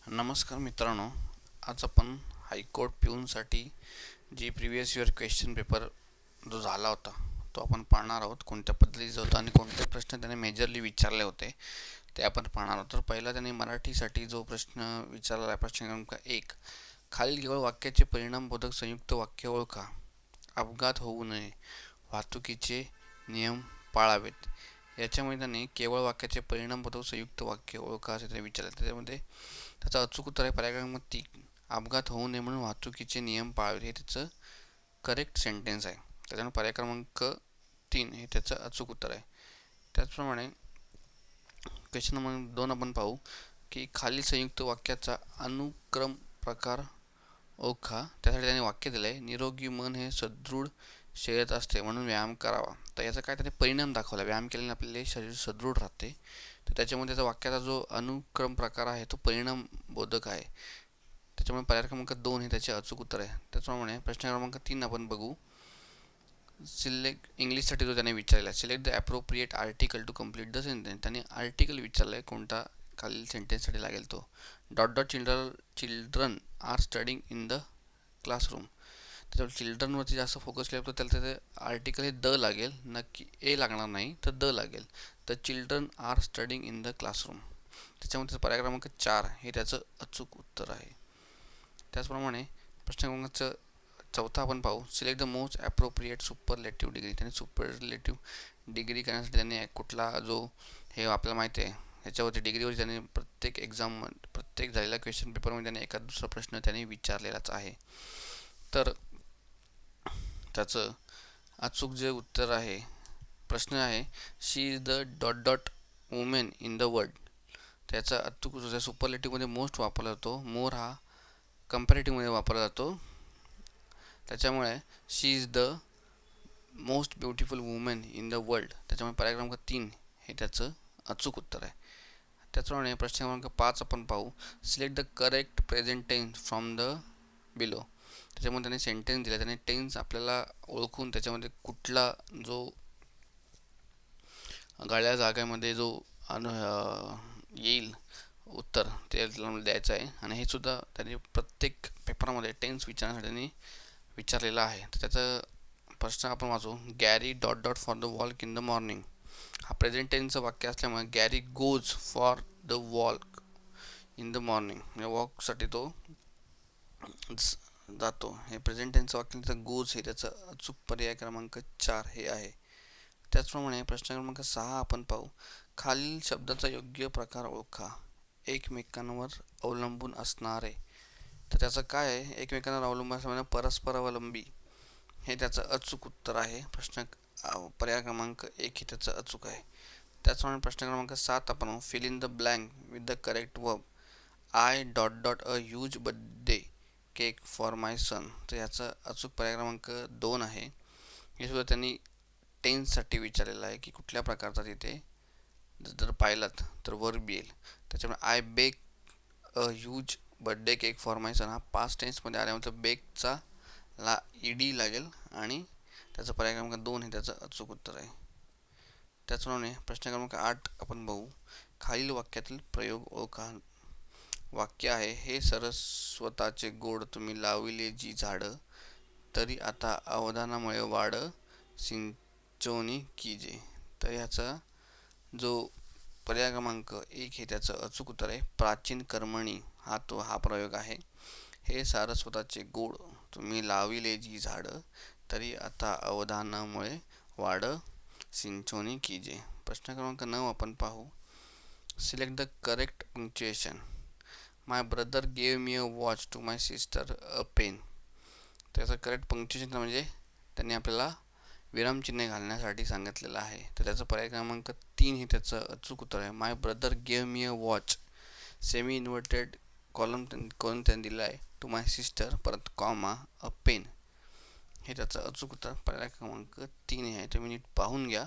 नमस्कार मित्रांनो, आज आपण हायकोर्ट पिऊनसाठी जी प्रिव्हियस इयर क्वेश्चन पेपर जो झाला होता तो आपण पाहणार आहोत. कोणत्या पद्धतीचा होता आणि कोणते प्रश्न त्याने मेजरली विचारले होते ते आपण पाहणार आहोत. तर पहिला त्याने मराठीसाठी जो प्रश्न विचारला आहे, प्रश्न क्रमांक 1, खालील केवळ वाक्याचे परिणामबोधक संयुक्त वाक्य ओळखा. अपघात होऊ नये, वाहतुकीचे नियम पाळावेत. याच्यामध्ये त्याने केवळ वाक्याचे परिणामबोधक संयुक्त वाक्य ओळखा असे त्याने विचारले. त्याच्यामध्ये त्याचं अचूक उत्तर आहे पर्याय क्रमांक 3, अपघात होऊ नये म्हणून वाहतुकीचे नियम पाळावे. हे त्याचं करेक्ट सेंटेन्स आहे. त्याच्यामुळे पर्याय क्रमांक 3 हे त्याचं अचूक उत्तर आहे. त्याचप्रमाणे क्वेश्चन नंबर 2 आपण पाहू की खालील संयुक्त वाक्याचा अनुक्रम प्रकार ओळखा. त्यासाठी त्याने वाक्य दिलं आहे, निरोगी मन हे सदृढ शर्यत असते म्हणून व्यायाम करावा. तर याचा काय त्याने परिणाम दाखवला, व्यायाम केल्याने आपले शरीर सदृढ राहते. तर त्याच्यामध्ये त्याचा वाक्याचा जो अनुक्रम प्रकार आहे तो परिणाम बोधक आहे. त्याच्यामुळे पर्याय क्रमांक 2 हे त्याचे अचूक उत्तर आहे. त्याचप्रमाणे प्रश्न क्रमांक 3 आपण बघू. सिलेक्ट इंग्लिशसाठी जो त्याने विचारलेला आहे, select the appropriate article to complete the sentence. त्याने आर्टिकल विचारला आहे, कोणता खालील सेंटेन्ससाठी लागेल तो. Dot dot children are studying in the classroom. त्याच्यावर चिल्ड्रनवरती जास्त फोकस केला तर त्याला त्याचे आर्टिकल हे द लागेल, नक्की ए लागणार नाही, तर द लागेल. The children are studying in the classroom. त्याच्यामध्ये पर्याय क्रमांक 4 हे त्याचं अचूक उत्तर आहे. त्याचप्रमाणे प्रश्न क्रमांक 4 आपण पाहू. Select the most appropriate superlative degree. त्याने सुपरलेटिव्ह डिग्री करण्यासाठी त्याने कुठला जो हे आपल्याला माहिती आहे ह्याच्यावरती डिग्रीवरती त्याने प्रत्येक एक्झाम प्रत्येक झालेल्या क्वेश्चन पेपरमध्ये त्याने एखादा दुसरा प्रश्न त्याने विचारलेलाच आहे. तर त्याचं अचूक जे उत्तर आहे, प्रश्न आहे, she is the dot dot women in the world. त्याचा अचूक सुपरलेटिव्हमध्ये मोस्ट वापरला जातो, मोर हा कंपॅरेटिव्हमध्ये वापरला जातो. त्याच्यामुळे she is the most beautiful women in the world. त्याच्यामुळे पर्याय क्रमांक 3 हे त्याचं अचूक उत्तर आहे. त्याचप्रमाणे प्रश्न क्रमांक 5 आपण पाहू. Select the correct present tense from the below. त्याच्यामध्ये त्याने सेंटेन्स दिला, त्याने टेन्स आपल्याला ओळखून त्याच्यामध्ये कुठला जो गाळ्या जागेमध्ये जो येईल उत्तर ते द्यायचं आहे. आणि हे सुद्धा त्याने प्रत्येक पेपरमध्ये टेन्स विचारण्यासाठी त्यांनी विचारलेला आहे. तर त्याचा प्रश्न आपण वाचू. Gary dot dot for the walk in the morning. हा प्रेझेंट टेन्सचं वाक्य असल्यामुळे Gary goes for the walk in the morning, म्हणजे वॉकसाठी तो जातो. हे प्रेझेंट टेन्सचं वाक्य त्याचं गोज हे त्याचं अचूक पर्याय क्रमांक 4 हे आहे. त्याचप्रमाणे प्रश्न क्रमांक 6 आपण पाहू. खालील शब्दाचा योग्य प्रकार ओळखा. एकमेकांवर अवलंबून असणारे. तर त्याचं काय आहे, एकमेकांवर अवलंबून असणारे परस्परावलंबी हे त्याचं अचूक उत्तर आहे. प्रश्न पर्याय क्रमांक 1 हे त्याचं अचूक आहे. त्याचप्रमाणे प्रश्न क्रमांक 7 आपण fill in the blank with the correct verb. I dot dot a huge birthday cake for my son. तर याचा अचूक पर्याय क्रमांक 2 आहे. हे सुद्धा त्यांनी टेन्ससाठी विचारलेलं आहे की कुठल्या प्रकारचा तिथे जर पाहिलात तर वर्ब येईल. त्याच्यामुळे I bake a huge birthday cake for my son हा पास्ट टेन्समध्ये आल्यानंतर बेकचा ईडी लागेल आणि त्याचा पर्याय क्रमांक 2 हे त्याचं अचूक उत्तर आहे. त्याचप्रमाणे प्रश्न क्रमांक 8 आपण बघू. खालील वाक्यातील प्रयोग ओळखा. वाक्य आहे, हे सरस्वताचे गोड तुम्ही लावले जी झाडं, तरी आता अवधानामुळे वाढ सिंचोनी कीजे. तर ह्याचा जो पर्याय क्रमांक 1 हे त्याचं अचूक उत्तर आहे. प्राचीन कर्मणी हा प्रयोग आहे. हे सारस्वताचे गोड तुम्ही लाविले जी झाडं, तरी आता अवधानामुळे वाढ सिंचोनी कीजे. प्रश्न क्रमांक 9 आपण पाहू. Select the correct punctuation. My brother gave me a watch to my sister a pen. त्याचं करेक्ट पंक्च्युएशन म्हणजे त्यांनी आपल्याला विरामचिन्ह घालण्यासाठी सांगितलेलं आहे. तर त्याचा पर्याय क्रमांक 3 हे त्याचं अचूक उत्तर आहे. My brother gave me a watch, semi inverted column करून त्यांनी दिला आहे, टू माय सिस्टर परत कॉमा अ पेन हे त्याचं अचूक उत्तर पर्याय क्रमांक 3 आहे. तुम्ही नीट पाहून घ्या.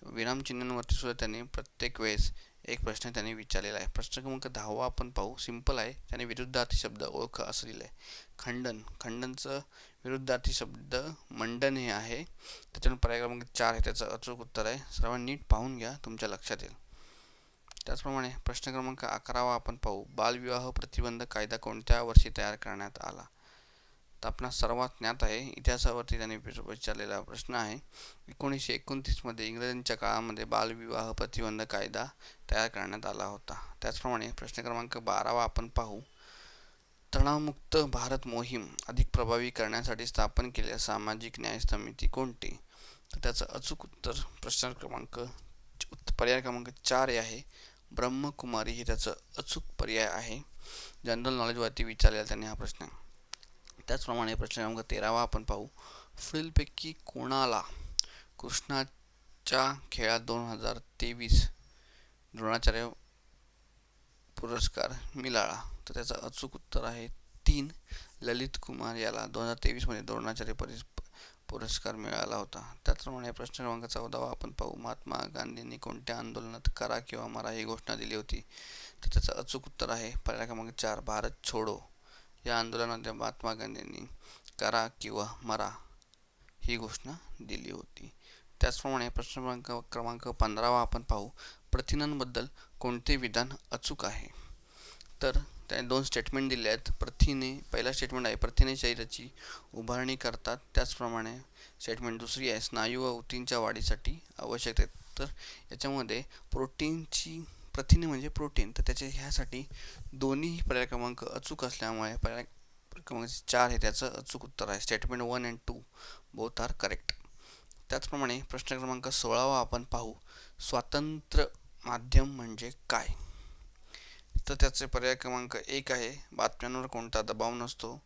विरामचिन्हांवरती सुद्धा त्यांनी प्रत्येक वेळेस एक प्रश्न त्यांनी विचारलेला आहे. प्रश्न क्रमांक 10 आपण पाहू. सिंपल आहे. त्याने विरुद्धार्थी शब्द ओळखा असं दिलं आहे. खंडनचं विरुद्धार्थी शब्द मंडन हे आहे. त्याच्यानंतर पर्याय क्रमांक 4 हे त्याचं अचूक उत्तर आहे. सर्वांनी नीट पाहून घ्या, तुमच्या लक्षात येईल. त्याचप्रमाणे प्रश्न क्रमांक 11 आपण पाहू. बालविवाह प्रतिबंध कायदा कोणत्या वर्षी तयार करण्यात आला? तर आपणास सर्वात ज्ञात आहे, इतिहासावरती त्यांनी विचारलेला प्रश्न आहे. 1929 मध्ये इंग्रजांच्या काळामध्ये बालविवाह प्रतिबंध कायदा तयार करण्यात आला होता. त्याचप्रमाणे प्रश्न क्रमांक 12 आपण पाहू. तणावमुक्त भारत मोहीम अधिक प्रभावी करण्यासाठी स्थापन केलेल्या सामाजिक न्याय समिती कोणती? तर त्याचं अचूक उत्तर प्रश्न क्रमांक पर्याय क्रमांक 4 आहे, ब्रह्मकुमारी हे त्याचं अचूक पर्याय आहे. जनरल नॉलेजवरती विचारलेला त्यांनी हा प्रश्न. त्याचप्रमाणे प्रश्न क्रमांक 13 आपण पाहू. पुढीलपैकी कोणाला कृष्णाच्या खेळात 2023 द्रोणाचार्य पुरस्कार मिळाला? तर त्याचा अचूक उत्तर आहे 3. ललित कुमार याला 2023 मध्ये द्रोणाचार्य पुरस्कार मिळाला होता. त्याचप्रमाणे प्रश्न क्रमांक 14 आपण पाहू. महात्मा गांधींनी कोणत्या आंदोलनात करा किंवा मरा ही घोषणा दिली होती? तर त्याचं अचूक उत्तर आहे पर्याय क्रमांक 4, भारत छोडो या आंदोलनामध्ये महात्मा गांधींनी करा किंवा मरा ही घोषणा दिली होती. त्याचप्रमाणे प्रश्न क्रमांक 15 आपण पाहू. प्रथिनांबद्दल कोणते विधान अचूक आहे? तर त्याने 2 स्टेटमेंट दिले आहेत. पहिला स्टेटमेंट आहे, प्रथिने शरीराची उभारणी करतात. त्याचप्रमाणे स्टेटमेंट दुसरी आहे, स्नायू व ऊतींच्या वाढीसाठी आवश्यक आहेत. तर याच्यामध्ये प्रथिने म्हणजे प्रोटीन, तर ह्यासाठी दोन्ही पर्याय क्रमांक अचूक असल्यामुळे पर्याय क्रमांक 4 हे त्याचं अचूक उत्तर आहे. Statement 1 and 2 both are correct. त्याचप्रमाणे प्रश्न क्रमांक 16 आपण पाहू. स्वतंत्र माध्यम म्हणजे काय? तर त्याचे पर्याय क्रमांक 1 आहे, बातम्यांवर कोणता दबाव नसतो.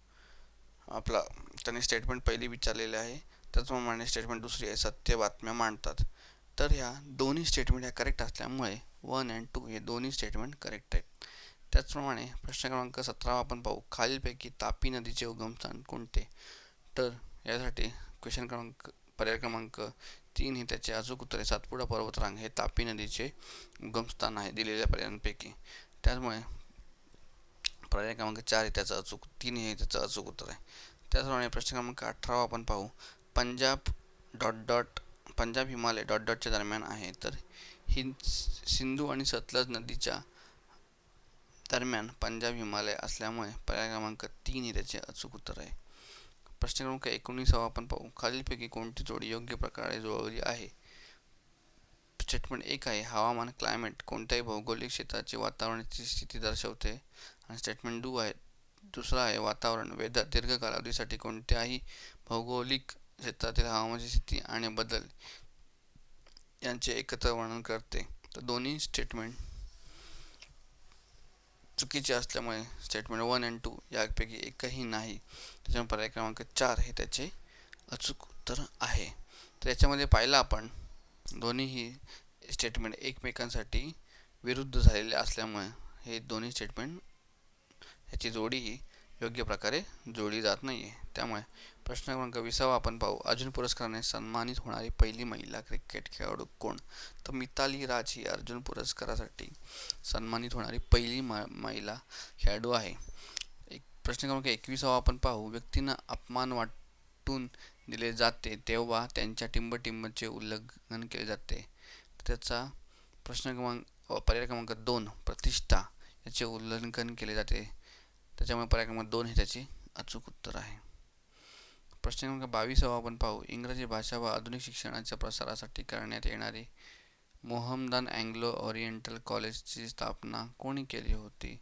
त्यांनी स्टेटमेंट पहिली विचारलेली आहे. त्याचप्रमाणे स्टेटमेंट दुसरी आहे, सत्य बातम्या मांडतात. तर ह्या दोन्ही स्टेटमेंट ह्या करेक्ट असल्यामुळे 1 and 2 हे दोन्ही स्टेटमेंट करेक्ट आहेत. त्याचप्रमाणे प्रश्न क्रमांक 17 आपण पाहू. खालीलपैकी तापी नदीचे उगमस्थान कोणते? तर यासाठी पर्याय क्रमांक 3 हे त्याचे अचूक उत्तर आहे. सातपुडा पर्वतरांग हे तापी नदीचे उगमस्थान आहे दिलेल्या पर्यायांपैकी. त्यामुळे पर्याय क्रमांक 4 हे त्याचं अचूक, 3 हे त्याचं अचूक उत्तर आहे. त्याचप्रमाणे प्रश्न क्रमांक 18 आपण पाहू. पंजाब हिमालय च्या दरम्यान आहे. तर सिंधू आणि सतलज नदीच्या दरम्यान पंजाब हिमालय असल्यामुळे पर्याय क्रमांक 3 हे त्याचे अचूक उत्तर आहे. प्रश्न क्रमांक 19 आपण पाहू. खालीलपैकी कोणती जोडी योग्य प्रकारे जुळवली आहे? स्टेटमेंट 1 आहे, हवामान क्लायमेट कोणत्याही भौगोलिक क्षेत्राची वातावरणाची स्थिती दर्शवते. आणि स्टेटमेंट दुसरा आहे, वातावरण वेदर दीर्घ कालावधीसाठी कोणत्याही भौगोलिक क्षेत्रातील हवामानाची स्थिती आणि बदल यांचे एकत्र वर्णन करते. तर दोन्ही स्टेटमेंट चुकीचे असल्यामुळे स्टेटमेंट 1 and 2 यापैकी एकही नाही. त्याच्यामुळे पर्याय क्रमांक 4 हे त्याचे अचूक उत्तर आहे. तर याच्यामध्ये पाहिलं आपण, दोन्हीही स्टेटमेंट एकमेकांसाठी विरुद्ध झालेले असल्यामुळे हे दोन्ही स्टेटमेंट ह्याची जोडी ही योग्य प्रकारे जोडली जात नाही आहे. त्यामुळे प्रश्न क्रमांक 20 आपण पाहू. अर्जुन पुरस्काराने सन्मानित होणारी पहिली महिला क्रिकेट खेळाडू कोण? तर मिताली राज ही अर्जुन पुरस्कारासाठी सन्मानित होणारी पहिली महिला खेळाडू आहे. प्रश्न क्रमांक 21 आपण पाहू. व्यक्तींना अपमान वाटून दिले जाते तेव्हा त्यांच्या टिंबटिंबचे उल्लंघन केले जाते. त्याचा पर्याय क्रमांक 2, प्रतिष्ठा याचे उल्लंघन केले जाते. त्याच्यामुळे पर्याय क्रमांक 2 हे त्याचे अचूक उत्तर आहे. प्रश्न क्रमांक 22 आपण पाहू. इंग्रजी भाषा व आधुनिक शिक्षणाच्या प्रसारासाठी करण्यात येणारी मोहम्मदान अँग्लो ओरिएंटल कॉलेजची स्थापना कोणी केली होती?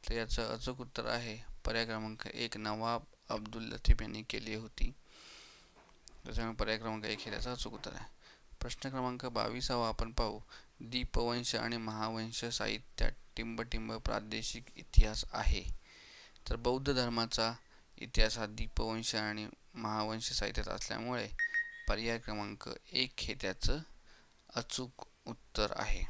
तर याचं अचूक उत्तर आहे पर्याय क्रमांक 1, नवाब अब्दुल लतीफ यांनी केली होती. त्याच्यामुळे पर्याय क्रमांक 1 हे त्याचं अचूक उत्तर आहे. प्रश्न क्रमांक 22 आपण पाहू. दीपवंश आणि महावंश साहित्यात टिंबटिंब प्रादेशिक इतिहास आहे. तर बौद्ध धर्माचा इतिहास हा दीपवंश आणि महावंश साहित्यात असल्यामुळे पर्याय क्रमांक 1 हे त्याचं अचूक उत्तर आहे.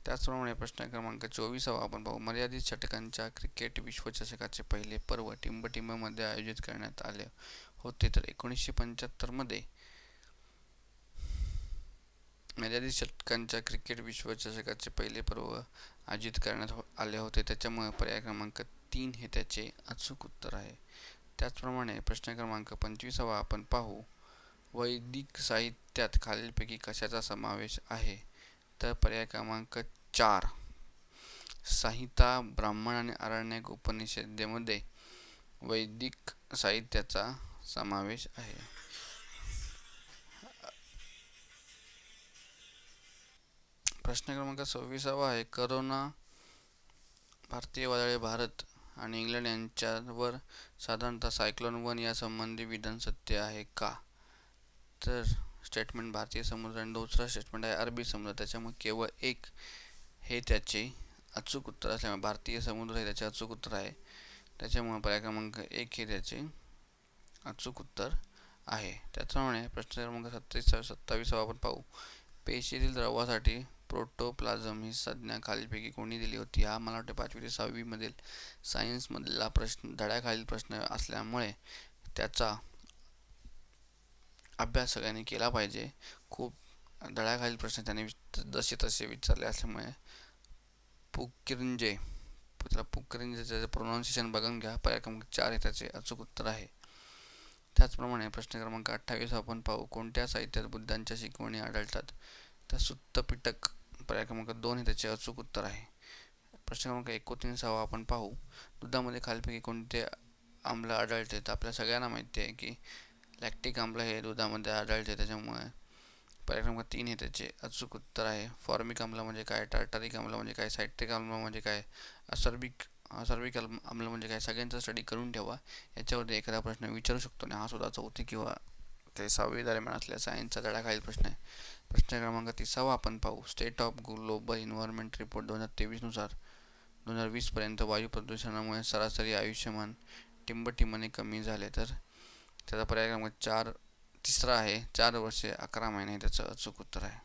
त्याचप्रमाणे प्रश्न क्रमांक 24 आपण पाहू. मर्यादित षटकांच्या क्रिकेट विश्वचषकाचे पहिले पर्व टिंबटिंबमध्ये आयोजित करण्यात आले होते. तर 1975 मध्ये मर्यादित षटकांच्या क्रिकेट विश्वचषकाचे पहिले पर्व आयोजित करण्यात आले होते. त्याच्यामुळे पर्याय क्रमांक 3 हे त्याचे अचूक उत्तर आहे. त्याचप्रमाणे प्रश्न क्रमांक 25 आपण पाहू. वैदिक साहित्यात खालीलपैकी कशाचा समावेश आहे? तर पर्याय क्रमांक 4. संहिता, ब्राह्मण आणि आरण्यक उपनिषदेमध्ये वैदिक साहित्याचा समावेश आहे. प्रश्न क्रमांक 26 आहे. करोना भारतीय वादळे भारत आणि इंग्लंड यांच्यावर साधारणतः सायक्लोन वन यासंबंधी विधान सत्य आहे का? तर स्टेटमेंट भारतीय समुद्र आणि दुसरा स्टेटमेंट आहे अरबी समुद्र. त्याच्यामुळे केवळ एक हे त्याचे अचूक उत्तर असल्यामुळे भारतीय समुद्र हे त्याचे अचूक उत्तर आहे. त्याच्यामुळे पर्याय क्रमांक 1 हे त्याचे अचूक उत्तर आहे. त्याचप्रमाणे प्रश्न क्रमांक 27 आपण पाहू. पेशीतील द्रवासाठी प्रोटोप्लाझम ही संज्ञा खालीलपैकी कोणी दिली होती? हा मला वाटते 5वी ते 6वी मधील सायन्समधला प्रश्न, धड्याखालील प्रश्न असल्यामुळे त्याचा अभ्यास सगळ्यांनी केला पाहिजे. खूप धड्याखालील प्रश्न त्याने जसे तसे विचारले असल्यामुळे पुक्रिंजे, त्याला पुक्रिंजेचं प्रोनाऊन्सिएशन बघून घ्या. पर्याय क्रमांक 4 हे त्याचे अचूक उत्तर आहे. त्याचप्रमाणे प्रश्न क्रमांक 28 आपण पाहू. कोणत्या साहित्यात बुद्धांच्या शिकवणी आढळतात? तर सुत्त पिटक. पर्याय क्रमांक 2 हे त्याचे अचूक उत्तर आहे. प्रश्न क्रमांक 29 आपण पाहू. दुधामध्ये खालीलपैकी कोणते आम्ल आढळते? तर आपल्या सगळ्यांना माहिती आहे की लॅक्टिक आम्ल हे दुधामध्ये आढळते. त्याच्यामुळे पर्याय क्रमांक 3 हे त्याचे अचूक उत्तर आहे. फॉर्मिक आम्ल म्हणजे काय? टार्टारिक आम्ल म्हणजे काय? सायट्रिक आम्ल म्हणजे काय? असर्बिक आम्ल म्हणजे काय? सगळ्यांचा स्टडी करून ठेवा. याच्यावरती एखादा प्रश्न विचारू शकतो आणि हा सुद्धा 4थी किंवा ते 6वी दरम्यान असल्या सायन्सचा धडाखालील प्रश्न आहे. प्रश्न क्रमांक 30 आपण पाहू. State of global environment report 2023 नुसार 2020 पर्यंत वायू प्रदूषणामुळे सरासरी आयुष्यमान टिंबटिंबाने कमी झाले. तर त्याचा पर्याय क्रमांक 4 तिसरा आहे. 4 वर्षे 11 महिने त्याचं अचूक उत्तर आहे.